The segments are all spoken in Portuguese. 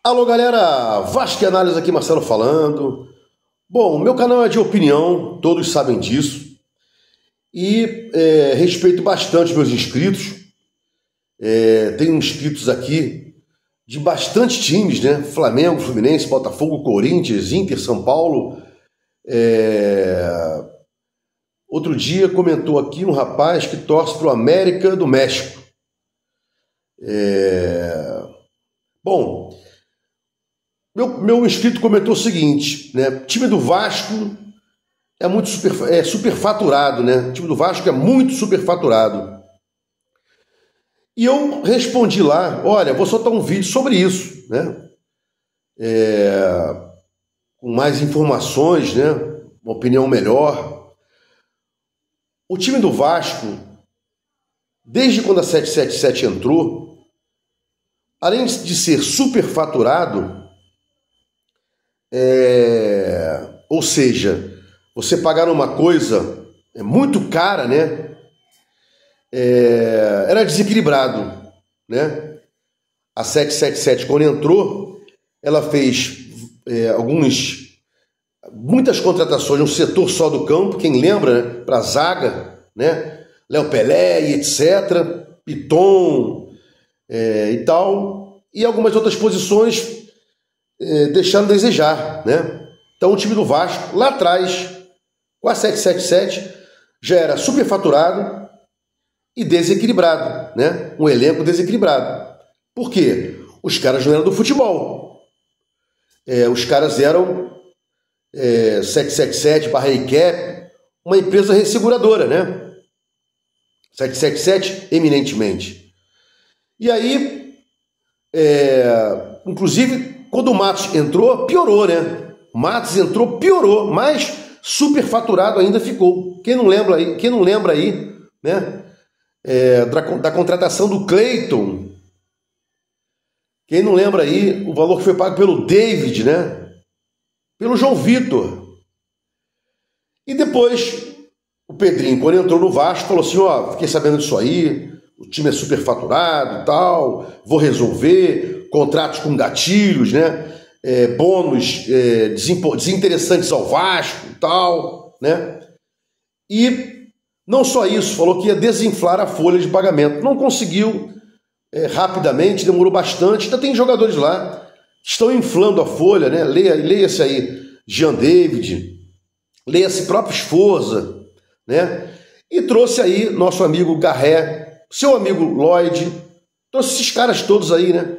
Alô galera, Vasco Análise aqui, Marcelo falando. Bom, meu canal é de opinião, todos sabem disso. E respeito bastante meus inscritos. Tenho inscritos aqui de bastante times, né? Flamengo, Fluminense, Botafogo, Corinthians, Inter, São Paulo. Outro dia comentou aqui um rapaz que torce para o América do México. Bom, meu inscrito comentou o seguinte, né? Time do Vasco é muito superfaturado, né? O time do Vasco é muito superfaturado. E eu respondi lá, olha, vou soltar um vídeo sobre isso, né? Com mais informações, né? Uma opinião melhor. O time do Vasco, desde quando a 777 entrou, além de ser superfaturado, ou seja, você pagar uma coisa muito cara, né? Era desequilibrado, né? A 777, quando entrou, ela fez muitas contratações no setor só do campo, quem lembra, né? Para a zaga, né? Léo Pelé e etc., Piton e tal, e algumas outras posições deixando a desejar, né? Então o time do Vasco, lá atrás, com a 777, já era superfaturado e desequilibrado, né? Um elenco desequilibrado. Por quê? Os caras não eram do futebol. Os caras eram 777, Barreicap, uma empresa resseguradora, né? 777, eminentemente. E aí, inclusive, quando o Matos entrou, piorou, né? O Matos entrou, piorou, mas superfaturado ainda ficou. Quem não lembra aí, né? Da contratação do Cleiton. Quem não lembra aí o valor que foi pago pelo David, né? Pelo João Vitor. E depois o Pedrinho, quando entrou no Vasco, falou assim, ó, fiquei sabendo disso aí, o time é superfaturado e tal, vou resolver, contratos com gatilhos, né? Bônus desinteressantes ao Vasco e tal, né? E não só isso, falou que ia desinflar a folha de pagamento. Não conseguiu rapidamente, demorou bastante. Ainda tem jogadores lá que estão inflando a folha, né? Leia-se aí Jean David, leia-se próprio Sforza, né? E trouxe aí nosso amigo Garré, seu amigo Lloyd, trouxe esses caras todos aí, né?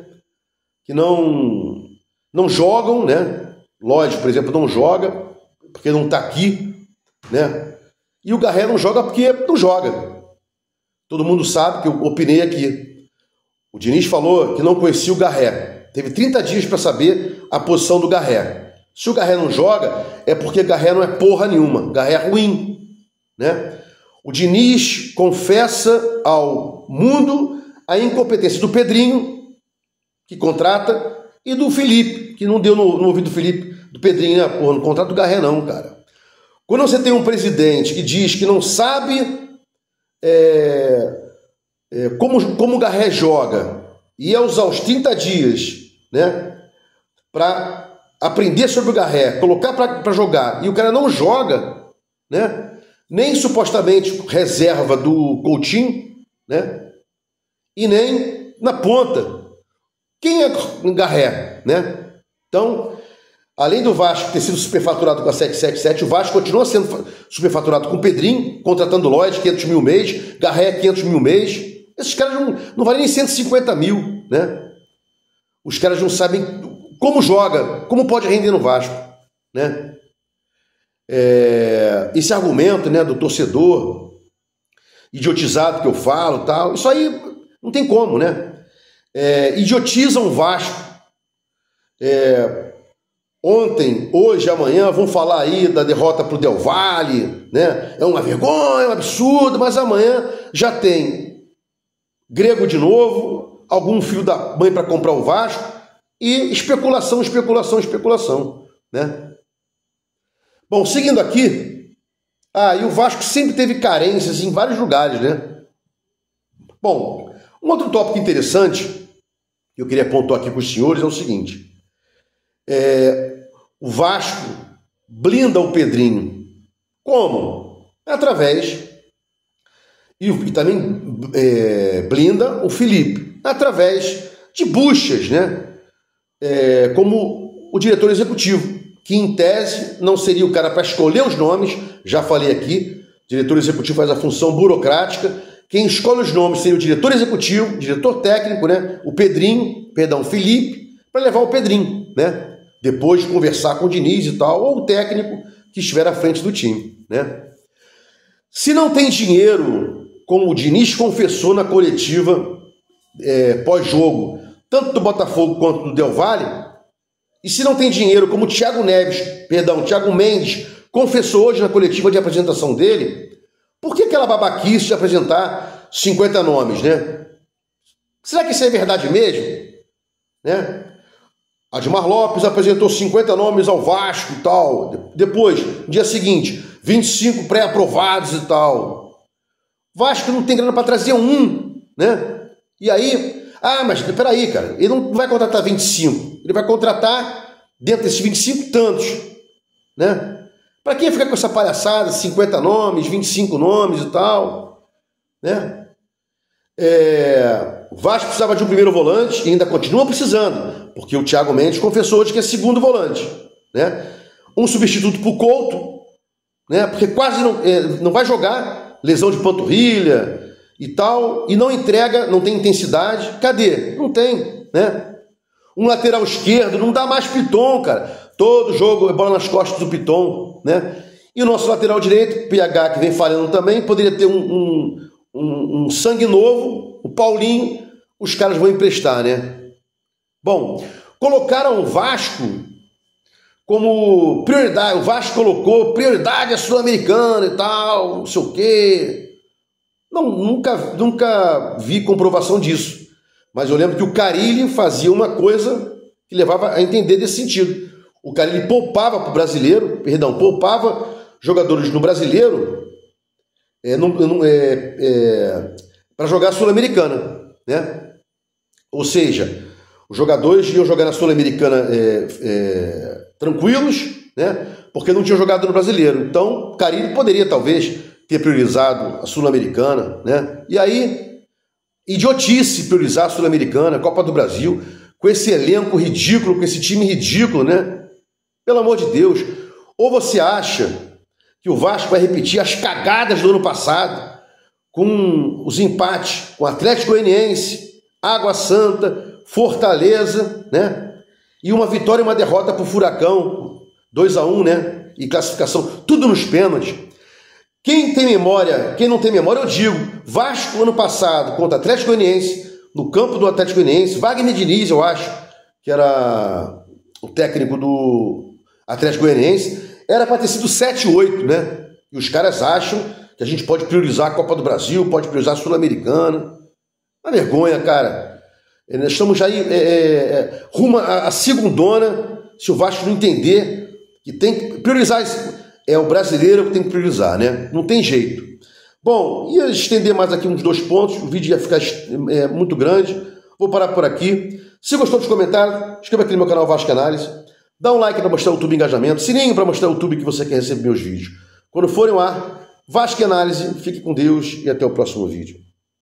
Que não jogam, né? Lloyd, por exemplo, não joga, porque não está aqui, né? E o Garré não joga porque não joga. Todo mundo sabe que eu opinei aqui. O Diniz falou que não conhecia o Garré. Teve 30 dias para saber a posição do Garré. Se o Garré não joga, é porque Garré não é porra nenhuma. Garré é ruim, né? O Diniz confessa ao mundo a incompetência do Pedrinho, que contrata, e do Felipe, que não deu no ouvido do Felipe, do Pedrinho, né? Porra, não contrata o Garré não, cara. Quando você tem um presidente que diz que não sabe como o Garré joga e ia usar os 30 dias, né, para aprender sobre o Garré, colocar para jogar, e o cara não joga, né, nem supostamente reserva do Coutinho, né, e nem na ponta. Quem é o Garré, né? Então, além do Vasco ter sido superfaturado com a 777, o Vasco continua sendo superfaturado com o Pedrinho, contratando Lloyd, 500 mil mês, Garré, 500 mil mês. Esses caras não valem nem 150 mil, né? Os caras não sabem como joga, como pode render no Vasco, né? Esse argumento, né, do torcedor idiotizado que eu falo, tal, isso aí não tem como, né? Idiotizam o Vasco. Ontem, hoje, amanhã vão falar aí da derrota para o Del Valle, né? É uma vergonha, é um absurdo, mas amanhã já tem Grego de novo, algum filho da mãe para comprar o Vasco e especulação, né? Bom, seguindo aqui, e o Vasco sempre teve carências em vários lugares, né? Bom, um outro tópico interessante que eu queria pontuar aqui com os senhores é o seguinte: o Vasco blinda o Pedrinho. Como? Através, e também blinda o Felipe, através de buchas, né? Como o diretor executivo, que em tese não seria o cara para escolher os nomes, já falei aqui, o diretor executivo faz a função burocrática, quem escolhe os nomes seria o diretor executivo, diretor técnico, né? O Felipe, para levar o Pedrinho, né? Depois de conversar com o Diniz e tal, ou o técnico que estiver à frente do time, né? Se não tem dinheiro, como o Diniz confessou na coletiva pós-jogo, tanto do Botafogo quanto do Del Valle, e se não tem dinheiro, como o Thiago Mendes confessou hoje na coletiva de apresentação dele, por que aquela babaquice de apresentar 50 nomes, né? Será que isso é verdade mesmo? Né? Admar Lopes apresentou 50 nomes ao Vasco e tal. Depois, no dia seguinte, 25 pré-aprovados e tal. Vasco não tem grana para trazer um, né? E aí, mas peraí, cara, ele não vai contratar 25. Ele vai contratar, dentro desses 25, tantos, né? Para quem ficar com essa palhaçada, 50 nomes, 25 nomes e tal, né? O Vasco precisava de um primeiro volante e ainda continua precisando, porque o Thiago Mendes confessou hoje que é segundo volante, né? Um substituto para o Couto, né? Porque quase não vai jogar, lesão de panturrilha e tal, e não entrega, não tem intensidade. Cadê? Não tem, né? Um lateral esquerdo, não dá mais Piton, cara. Todo jogo é bola nas costas do Piton, né? E o nosso lateral direito, PH, que vem falhando também, poderia ter um sangue novo, o Paulinho, os caras vão emprestar, né? Bom, colocaram o Vasco como prioridade. O Vasco colocou prioridade à Sul-Americana e tal, não sei o quê. Não, nunca vi comprovação disso. Mas eu lembro que o Carille fazia uma coisa que levava a entender desse sentido. O Carille poupava para o brasileiro, poupava jogadores no brasileiro para jogar a Sul-Americana, né? Ou seja, os jogadores iam jogar na Sul-Americana tranquilos, né? Porque não tinham jogado no brasileiro. Então, o Carille poderia talvez ter priorizado a Sul-Americana, né? E aí, idiotice priorizar a Sul-Americana, a Copa do Brasil, com esse elenco ridículo, com esse time ridículo, né? Pelo amor de Deus. Ou você acha que o Vasco vai repetir as cagadas do ano passado, com os empates com Atlético Goianiense, Água Santa, Fortaleza, né? E uma vitória e uma derrota para o Furacão, 2-1, né? E classificação, tudo nos pênaltis. Quem tem memória, quem não tem memória, eu digo, Vasco ano passado contra Atlético Goianiense, no campo do Atlético Goianiense, Wagner Diniz, eu acho, que era o técnico do Atlético Goianiense, era para ter sido 7-8, né? E os caras acham que a gente pode priorizar a Copa do Brasil, pode priorizar a Sul-Americana. Uma vergonha, cara. Nós estamos já aí rumo à segundona, se o Vasco não entender que tem que priorizar, é o brasileiro que tem que priorizar, né? Não tem jeito. Bom, ia estender mais aqui uns 2 pontos, o vídeo ia ficar muito grande. Vou parar por aqui. Se gostou dos comentários, inscreva aqui no meu canal Vasco Análise. Dá um like para mostrar o YouTube engajamento, sininho para mostrar o YouTube que você quer receber meus vídeos. Quando forem ao ar, Vasco Análise, fique com Deus e até o próximo vídeo.